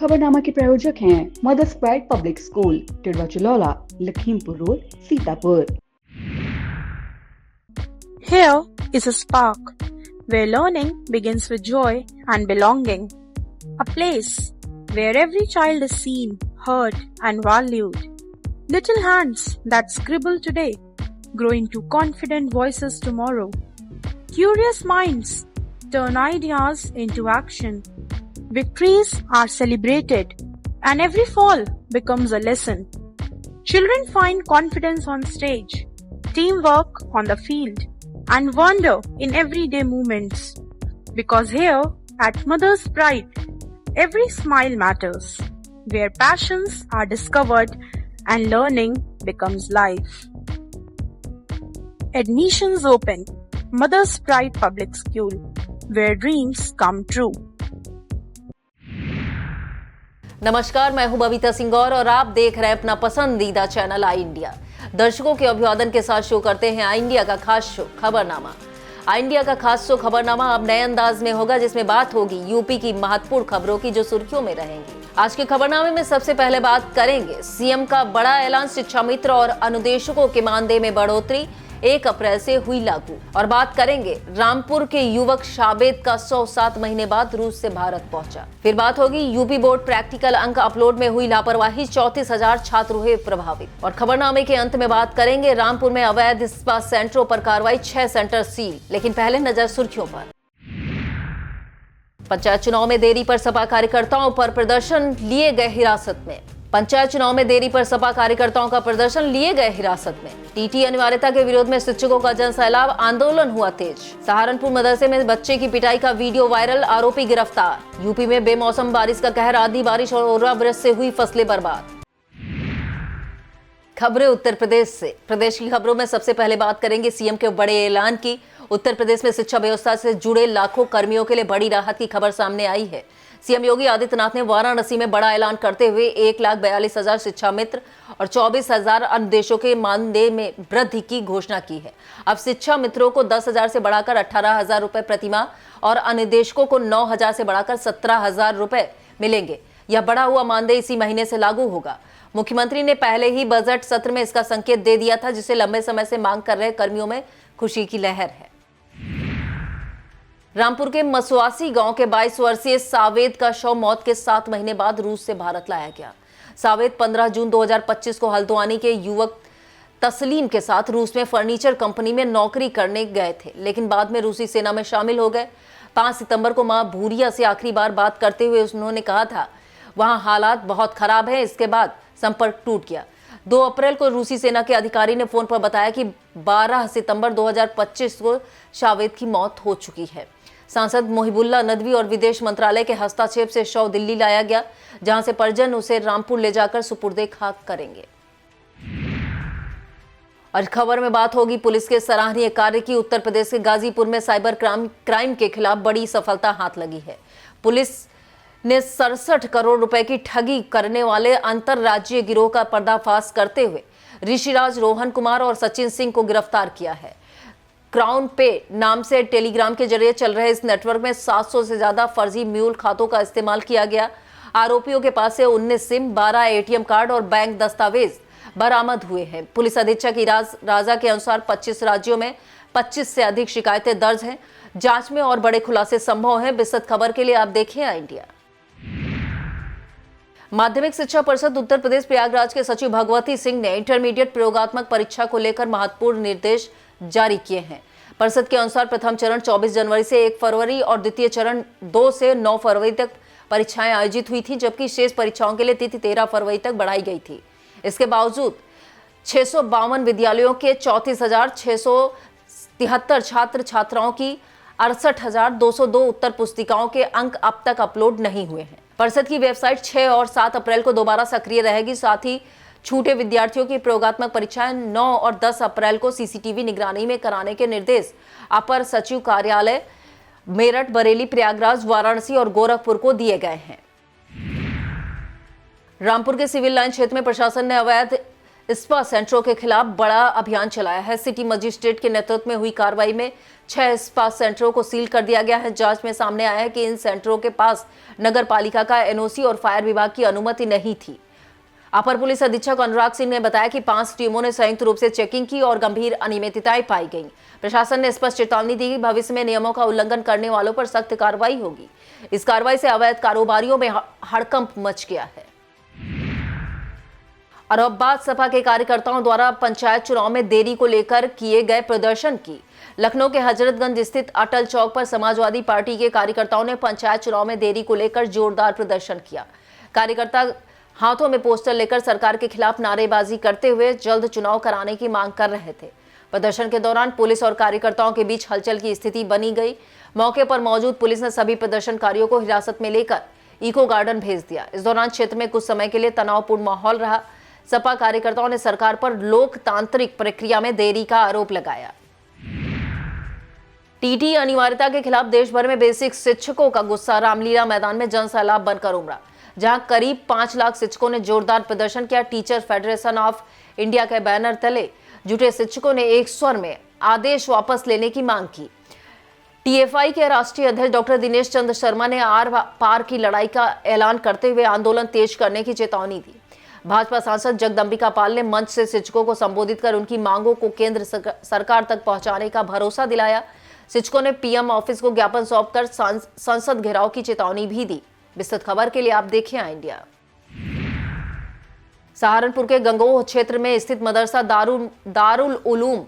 खबरनामा के प्रायोजक हैं Mother's Pride Public School, Tidwa Chalaula, Lakhimpur road, Sitapur. Here is a spark where learning begins with joy and belonging. A place where every child is seen, heard and valued. Little hands that scribble today grow into confident voices tomorrow. Curious minds turn ideas into action. Victories are celebrated and every fall becomes a lesson. Children find confidence on stage, teamwork on the field, and wonder in everyday moments. Because here at Mother's Pride, every smile matters, where passions are discovered and learning becomes life. Admissions open. Mother's Pride Public School, where dreams come true. नमस्कार, मैं हूं बबीता सिंगौर और आप देख रहे हैं अपना पसंदीदा चैनल आई इंडिया। दर्शकों के अभिवादन के साथ शो करते हैं आई इंडिया का खास शो खबरनामा। आई इंडिया का खास शो खबरनामा अब नए अंदाज में होगा, जिसमें बात होगी यूपी की महत्वपूर्ण खबरों की जो सुर्खियों में रहेंगी। आज के खबरनामे में सबसे पहले बात करेंगे सीएम का बड़ा ऐलान, शिक्षा मित्र और अनुदेशकों के मानदेय में बढ़ोतरी 1 अप्रैल से हुई लागू। और बात करेंगे रामपुर के युवक शाबेद का 107 महीने बाद रूस से भारत पहुंचा। फिर बात होगी यूपी बोर्ड प्रैक्टिकल अंक अपलोड में हुई लापरवाही, 34,000 छात्र हुए प्रभावित। और खबरनामे के अंत में बात करेंगे रामपुर में अवैध इस्पात सेंटरों पर कार्रवाई, 6 सेंटर सील। लेकिन पहले नजर सुर्खियों पर। पंचायत चुनाव में देरी पर सपा कार्यकर्ताओं पर प्रदर्शन लिए गए हिरासत में। पंचायत चुनाव में देरी पर सपा कार्यकर्ताओं का प्रदर्शन लिए गए हिरासत में। टीटी अनिवार्यता के विरोध में शिक्षकों का जनसैलाब, आंदोलन हुआ तेज। सहारनपुर मदरसे में बच्चे की पिटाई का वीडियो वायरल, आरोपी गिरफ्तार। यूपी में बेमौसम बारिश का कहर, आंधी बारिश और ओलावृष्टि से हुई फसलें बर्बाद। खबरें उत्तर प्रदेश से। प्रदेश की खबरों में सबसे पहले बात करेंगे सीएम के बड़े ऐलान की। उत्तर प्रदेश में शिक्षा व्यवस्था से जुड़े लाखों कर्मियों के लिए बड़ी राहत की खबर सामने आई है। सीएम योगी आदित्यनाथ ने वाराणसी में बड़ा ऐलान करते हुए 1,42,000 शिक्षा मित्र और 24,000 अनुदेशों के मानदेय में वृद्धि की घोषणा की है। अब शिक्षा मित्रों को 10,000 से बढ़ाकर 18,000 रुपए प्रतिमाह और अनुदेशकों को 9,000 से बढ़ाकर 17,000 रुपए मिलेंगे। यह बढ़ा हुआ मानदेय इसी महीने से लागू होगा। मुख्यमंत्री ने पहले ही बजट सत्र में इसका संकेत दे दिया था, जिसे लंबे समय से मांग कर रहे कर्मियों में खुशी की लहर है। रामपुर के मसवासी गांव के 22 वर्षीय सावेद का शव मौत के 7 महीने बाद रूस से भारत लाया गया। सावेद 15 जून 2025 को हल्द्वानी के युवक तस्लीम के साथ रूस में फर्नीचर कंपनी में नौकरी करने गए थे, लेकिन बाद में रूसी सेना में शामिल हो गए। 5 सितंबर को मां भूरिया से आखिरी बार बात करते हुए उन्होंने कहा था वहां हालात बहुत खराब है। इसके बाद संपर्क टूट गया। 2 अप्रैल को रूसी सेना के अधिकारी ने फोन पर बताया कि 12 सितंबर 2025 को सावेद की मौत हो चुकी है। सांसद मोहिबुल्ला नदवी और विदेश मंत्रालय के हस्तक्षेप से शव दिल्ली लाया गया, जहां से परिजन उसे रामपुर ले जाकर सुपुर्दे खाक करेंगे। और खबर में बात होगी पुलिस के सराहनीय कार्य की। उत्तर प्रदेश के गाजीपुर में साइबर क्राइम के खिलाफ बड़ी सफलता हाथ लगी है। पुलिस ने 67 करोड़ रुपए की ठगी करने वाले अंतरराज्यीय गिरोह का पर्दाफाश करते हुए ऋषिराज, रोहन कुमार और सचिन सिंह को गिरफ्तार किया है। क्राउन पे नाम से टेलीग्राम के जरिए चल रहे इस नेटवर्क में 700 से ज्यादा फर्जी म्यूल खातों का इस्तेमाल किया गया। आरोपियों के पास से 19 सिम, 12 एटीएम कार्ड और बैंक दस्तावेज बरामद हुए हैं। पुलिस अधीक्षक इराज राजा के अनुसार 25 राज्यों में 25 से अधिक शिकायतें दर्ज हैं। जांच में और बड़े खुलासे संभव हैं। विस्तृत खबर के लिए आप देखें आई इंडिया। माध्यमिक शिक्षा परिषद उत्तर प्रदेश प्रयागराज के सचिव भगवती सिंह ने इंटरमीडिएट प्रयोगात्मक परीक्षा को लेकर महत्वपूर्ण निर्देश जारी किए हैं। परिषद के अनुसार प्रथम चरण 24 जनवरी से 1 फरवरी और द्वितीय चरण 2 से 9 फरवरी तक परीक्षाएं आयोजित हुई थी, जबकि शेष परीक्षाओं के लिए तिथि 13 फरवरी तक बढ़ाई गई थी। इसके बावजूद 652 विद्यालयों के 34,673 छात्र छात्राओं की 68,202 उत्तर पुस्तिकाओं के अंक अब तक अपलोड नहीं हुए हैं। परिषद की वेबसाइट 6 और 7 अप्रैल को दोबारा सक्रिय रहेगी। साथ ही छूटे विद्यार्थियों की प्रयोगात्मक परीक्षाएं 9 और 10 अप्रैल को सीसीटीवी निगरानी में कराने के निर्देश अपर सचिव कार्यालय मेरठ, बरेली, प्रयागराज, वाराणसी और गोरखपुर को दिए गए हैं। रामपुर के सिविल लाइन क्षेत्र में प्रशासन ने अवैध स्पा सेंटरों के खिलाफ बड़ा अभियान चलाया है। सिटी मजिस्ट्रेट के नेतृत्व में हुई कार्रवाई में 6 स्पा सेंटरों को सील कर दिया गया है। जांच में सामने आया है कि इन सेंटरों के पास नगर पालिका का एनओसी और फायर विभाग की अनुमति नहीं थी। अपर पुलिस अधीक्षक अनुराग सिंह ने बताया कि 5 टीमों ने संयुक्त रूप से चेकिंग की और गंभीर अनियमितताएं पाई गईं। प्रशासन ने स्पष्ट चेतावनी दी कि भविष्य में नियमों का उल्लंघन करने वालों पर सख्त कार्रवाई होगी। इस कार्रवाई से अवैध कारोबारियों में हड़कंप मच गया है। और अब बात सपा के कार्यकर्ताओं द्वारा पंचायत चुनाव में देरी को लेकर किए गए प्रदर्शन की। लखनऊ के हजरतगंज स्थित अटल चौक पर समाजवादी पार्टी के कार्यकर्ताओं ने पंचायत चुनाव में देरी को लेकर जोरदार प्रदर्शन किया। कार्यकर्ता हाथों में पोस्टर लेकर सरकार के खिलाफ नारेबाजी करते हुए जल्द चुनाव कराने की मांग कर रहे थे। प्रदर्शन के दौरान पुलिस और कार्यकर्ताओं के बीच हलचल की स्थिति बनी गई। मौके पर मौजूद पुलिस ने सभी प्रदर्शनकारियों को हिरासत में लेकर इको गार्डन भेज दिया। इस दौरान क्षेत्र में कुछ समय के लिए तनावपूर्ण माहौल रहा। सपा कार्यकर्ताओं ने सरकार पर लोकतांत्रिक प्रक्रिया में देरी का आरोप लगाया। टीटी अनिवार्यता के खिलाफ देश भर में बेसिक शिक्षकों का गुस्सा रामलीला मैदान में जनसैलाब बनकर उमड़ा, जहां करीब 5 लाख शिक्षकों ने जोरदार प्रदर्शन किया। टीचर फेडरेशन ऑफ इंडिया के बैनर तले जुटे शिक्षकों ने एक स्वर में आदेश वापस लेने की मांग की। टीएफआई के राष्ट्रीय अध्यक्ष डॉक्टर दिनेश चंद्र शर्मा ने आर पार की लड़ाई का ऐलान करते हुए आंदोलन तेज करने की चेतावनी दी। भाजपा सांसद जगदम्बिका पाल ने मंच से शिक्षकों को संबोधित कर उनकी मांगों को केंद्र सरकार तक पहुंचाने का भरोसा दिलाया। शिक्षकों ने पीएम ऑफिस को ज्ञापन सौंपकर संसद घेराव की चेतावनी भी दी। विस्तृत खबर के लिए आप देखें इंडिया। सहारनपुर के गंगोह क्षेत्र में स्थित मदरसा दारुल उलूम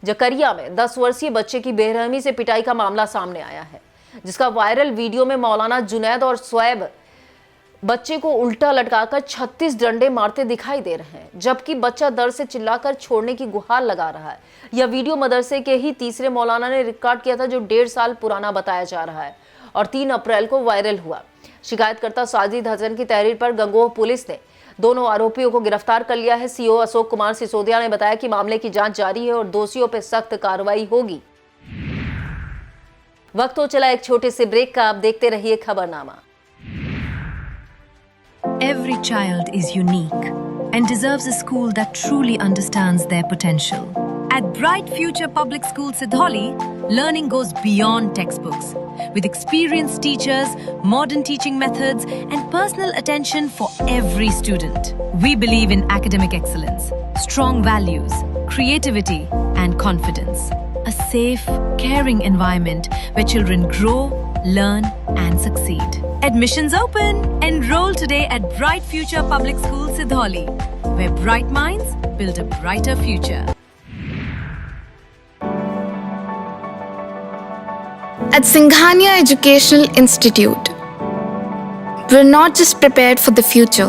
जकरिया में 10 वर्षीय बच्चे की बेरहमी से पिटाई का मामला सामने आया है, जिसका वायरल वीडियो में मौलाना जुनैद और स्वैब बच्चे को उल्टा लटकाकर 36 डंडे मारते दिखाई दे रहे हैं, जबकि बच्चा दर्द से चिल्लाकर छोड़ने की गुहार लगा रहा है। यह वीडियो मदरसे के ही तीसरे मौलाना ने रिकॉर्ड किया था, जो 1.5 साल पुराना बताया जा रहा है और 3 अप्रैल को वायरल हुआ। शिकायतकर्ता साजिद हसन की तहरीर पर गंगोह पुलिस ने दोनों आरोपियों को गिरफ्तार कर लिया है। सीओ अशोक कुमार सिसोदिया ने बताया कि मामले की जांच जारी है और दोषियों पर सख्त कार्रवाई होगी। वक्त हो चला एक छोटे से ब्रेक का, आप देखते रहिए खबरनामा। Every child is unique and deserves a school that truly understands their potential. At Bright Future Public School Sidholi, learning goes beyond textbooks. With experienced teachers, modern teaching methods, and personal attention for every student. We believe in academic excellence, strong values, creativity, and confidence. A safe, caring environment where children grow, learn, and succeed. Admissions open! Enroll today at Bright Future Public School Sidholi, where bright minds build a brighter future. At Singhania Educational Institute, we're not just prepared for the future,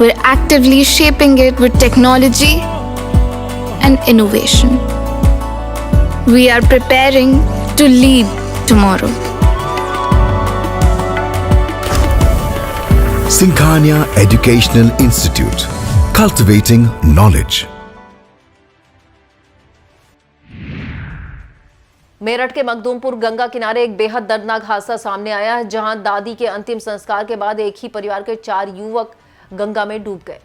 we're actively shaping it with technology and innovation. We are preparing to lead tomorrow. Singhania Educational Institute, cultivating knowledge. Meerut के मखदूमपुर गंगा किनारे एक बेहद दर्दनाक हादसा सामने आया है, जहां दादी के अंतिम संस्कार के बाद एक ही परिवार के 4 युवक गंगा में डूब गए।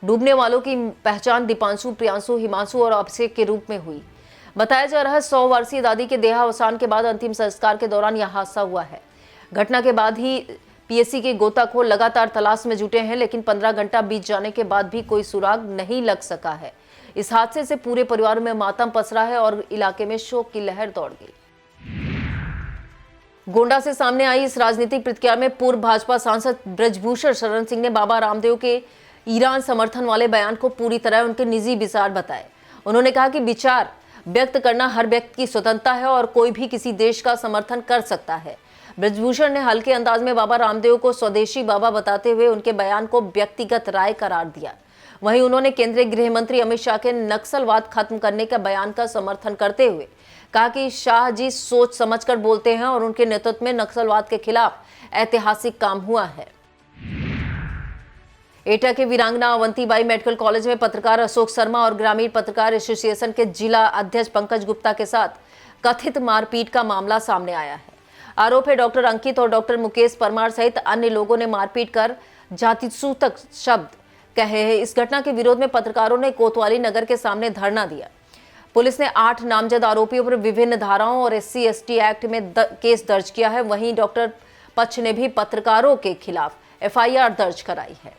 डूबने वालों की पहचान दीपांशु, प्रियांशु, हिमांशु और अभिषेक के रूप में हुई। बताया जा रहा है 100 वर्षीय दादी के देहावसान के बाद अंतिम संस्कार के दौरान यह हादसा हुआ है। घटना के बाद ही पीएससी के गोताखोर लगातार तलाश में जुटे हैं, लेकिन 15 घंटा बीत जाने के बाद भी कोई सुराग नहीं लग सका है। इस हादसे से पूरे परिवार में मातम पसरा है और इलाके में शोक की लहर दौड़ गई। गोंडा से सामने आई इस राजनीतिक प्रतिक्रिया में पूर्व भाजपा सांसद ब्रजभूषण शरण सिंह ने बाबा रामदेव के ईरान समर्थन वाले बयान को पूरी तरह उनके निजी विचार बताए। उन्होंने कहा कि विचार व्यक्त करना हर व्यक्ति की स्वतंत्रता है और कोई भी किसी देश का समर्थन कर सकता है। ब्रजभूषण ने हल्के अंदाज में बाबा रामदेव को स्वदेशी बाबा बताते हुए उनके बयान को व्यक्तिगत राय करार दिया। वहीं उन्होंने केंद्रीय गृह मंत्री अमित शाह के नक्सलवाद खत्म करने का बयान का समर्थन करते हुए कहा कि शाह जी सोच समझकर बोलते हैं और उनके नेतृत्व में नक्सलवाद के खिलाफ ऐतिहासिक काम हुआ है। एटा के वीरांगना अवंतीबाई मेडिकल कॉलेज में पत्रकार अशोक शर्मा और ग्रामीण पत्रकार एसोसिएशन के जिला अध्यक्ष पंकज गुप्ता के साथ कथित मारपीट का मामला सामने आया है। आरोप है डॉक्टर अंकित और डॉक्टर मुकेश परमार सहित अन्य लोगों ने मारपीट कर जातिसूचक शब्द कहे हैं। इस घटना के विरोध में पत्रकारों ने कोतवाली नगर के सामने धरना दिया। पुलिस ने 8 नामजद आरोपियों पर विभिन्न धाराओं और SC/ST एक्ट में केस दर्ज किया है। वहीं डॉक्टर पक्ष ने भी पत्रकारों के खिलाफ FIR दर्ज कराई है।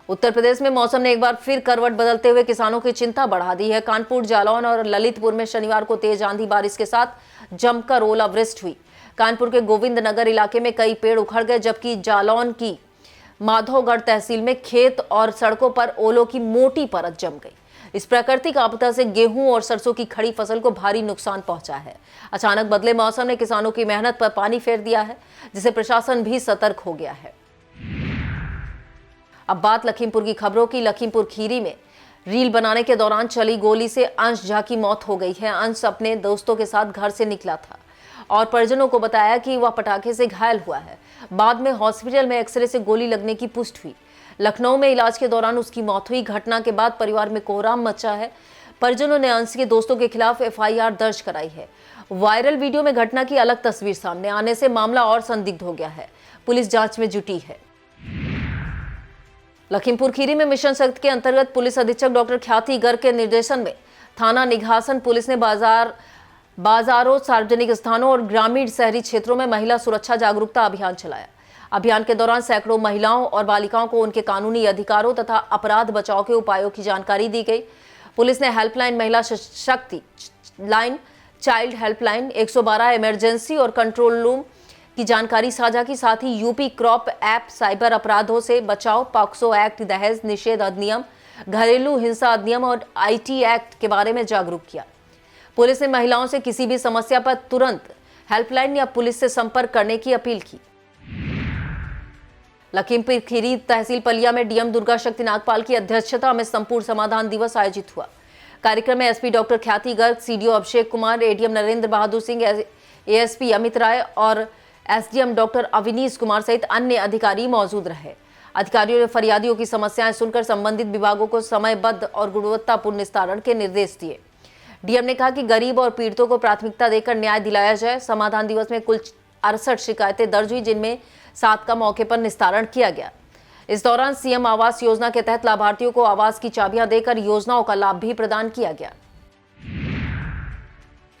उत्तर प्रदेश में मौसम ने एक बार फिर करवट बदलते हुए किसानों की चिंता बढ़ा दी है। कानपुर, जालौन और ललितपुर में शनिवार को तेज आंधी बारिश के साथ जमकर ओलावृष्टि हुई। कानपुर के गोविंद नगर इलाके में कई पेड़ उखड़ गए, जबकि जालौन की माधोगढ़ तहसील में खेत और सड़कों पर ओलों की मोटी परत जम गई। इस प्राकृतिक आपदा से गेहूं और सरसों की खड़ी फसल को भारी नुकसान पहुंचा है। अचानक बदले मौसम ने किसानों की मेहनत पर पानी फेर दिया है, जिससे प्रशासन भी सतर्क हो गया है। अब बात लखीमपुर की खबरों की। लखीमपुर खीरी में रील बनाने के दौरान चली गोली से अंश झा की मौत हो गई है। अंश अपने दोस्तों के साथ घर से निकला था और परिजनों को बताया कि वह पटाखे से घायल हुआ है। बाद में हॉस्पिटल में एक्सरे से गोली लगने की पुष्टि हुई। लखनऊ में इलाज के दौरान उसकी मौत हुई। घटना के बाद परिवार में कोहराम मचा है। परिजनों ने अंश के दोस्तों के खिलाफ FIR दर्ज कराई है। वायरल वीडियो में घटना की अलग तस्वीर सामने आने से मामला और संदिग्ध हो गया है। पुलिस जांच में जुटी है। लखीमपुर खीरी में मिशन शक्ति के अंतर्गत पुलिस अधीक्षक डॉक्टर ख्याति गर्ग के निर्देशन में थाना निघासन पुलिस ने बाजारों, सार्वजनिक स्थानों और ग्रामीण शहरी क्षेत्रों में महिला सुरक्षा जागरूकता अभियान चलाया। अभियान के दौरान सैकड़ों महिलाओं और बालिकाओं को उनके कानूनी अधिकारों तथा अपराध बचाव के उपायों की जानकारी दी गई। पुलिस ने हेल्पलाइन, महिला शक्ति लाइन, चाइल्ड हेल्पलाइन, 112 इमरजेंसी और कंट्रोल रूम की जानकारी साझा की। साथ ही यूपी क्रॉप ऐप, साइबर अपराधों से बचाव, पॉक्सो एक्ट, दहेज निषेध अधिनियम, घरेलू हिंसा अधिनियम और IT एक्ट के बारे में जागरूक किया। पुलिस ने महिलाओं से किसी भी समस्या पर तुरंत हेल्पलाइन या पुलिस से संपर्क करने की अपील की। लखीमपुर खीरी तहसील पलिया में DM दुर्गा शक्ति नागपाल की अध्यक्षता में संपूर्ण समाधान दिवस आयोजित हुआ। कार्यक्रम में SP डॉक्टर ख्याति Garg, CDO Abhishek Kumar, ADM Narendra Bahadur Singh, ASP Amit Rai और SDM डॉक्टर अविनीश कुमार सहित अन्य अधिकारी मौजूद रहे। अधिकारियों ने फरियादियों की समस्याएं सुनकर संबंधित विभागों को समयबद्ध और गुणवत्तापूर्ण निस्तारण के निर्देश दिए। DM ने कहा कि गरीब और पीड़ितों को प्राथमिकता देकर न्याय दिलाया जाए। समाधान दिवस में कुल 68 शिकायतें दर्ज हुई, जिनमें 7 का मौके पर निस्तारण किया गया। इस दौरान CM आवास योजना के तहत लाभार्थियों को आवास की चाबियां देकर योजनाओं का लाभ भी प्रदान किया गया।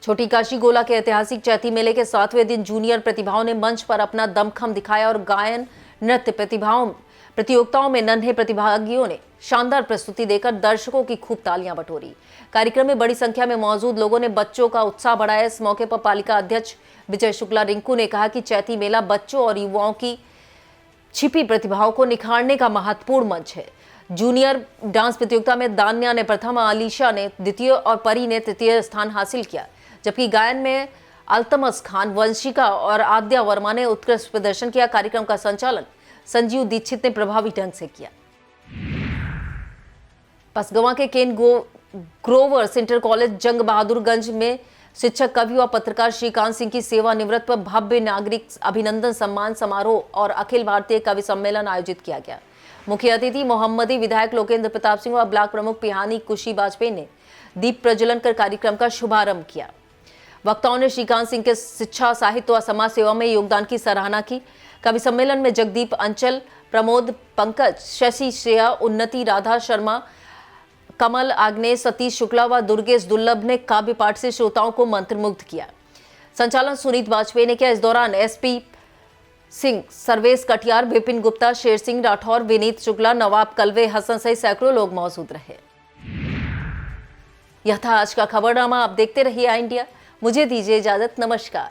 छोटी काशी गोला के ऐतिहासिक चैती मेले के 7वें दिन जूनियर प्रतिभाओं ने मंच पर अपना दमखम दिखाया और गायन, नृत्य प्रतियोगिताओं में नन्हे प्रतिभागियों ने शानदार प्रस्तुति देकर दर्शकों की खूब तालियां बटोरी। कार्यक्रम में बड़ी संख्या में मौजूद लोगों ने बच्चों का उत्साह बढ़ाया। इस मौके पर पालिका अध्यक्ष विजय शुक्ला रिंकू ने कहा कि चैती मेला बच्चों और युवाओं की छिपी प्रतिभाओं को निखारने का महत्वपूर्ण मंच है। जूनियर डांस प्रतियोगिता में दान्या ने प्रथम, अलीशा ने द्वितीय और परी ने तृतीय स्थान हासिल किया, जबकि गायन में अल्तमस खान, वंशिका और आद्या वर्मा ने उत्कृष्ट प्रदर्शन किया। कार्यक्रम का संचालन संजीव दीक्षित ने प्रभावी ढंग से किया। पसगवां के केन ग्रोवर्स इंटर कॉलेज जंग बहादुरगंज में शिक्षक, कवि व पत्रकार श्रीकांत सिंह की सेवानिवृत्त पर भव्य नागरिक अभिनंदन सम्मान समारोह और अखिल भारतीय कवि सम्मेलन आयोजित किया गया। मुख्य अतिथि मोहम्मदी विधायक लोकेंद्र प्रताप सिंह व ब्लॉक प्रमुख पिहानी कुशी वाजपेयी ने दीप प्रज्वलन कर कार्यक्रम का शुभारंभ किया। वक्ताओं ने श्रीकांत सिंह के शिक्षा, साहित्य व समाज सेवा में योगदान की सराहना की। कवि सम्मेलन में जगदीप अंचल, प्रमोद पंकज, शशि श्रेया, उन्नति, राधा शर्मा, कमल, आग्नेश, सतीश शुक्ला व दुर्गेश दुर्लभ ने काव्य पाठ से श्रोताओं को मंत्रमुग्ध किया। संचालन सुनीत वाजपेयी ने किया। इस दौरान SP सिंह, सर्वेश कटियार, विपिन गुप्ता, शेर सिंह राठौर, विनीत शुक्ला, नवाब कलवे, हसन सहित सैकड़ों लोग मौजूद रहे। यह था आज का खबरनामा। आप देखते रहिए आई इंडिया। मुझे दीजिए इजाजत। नमस्कार।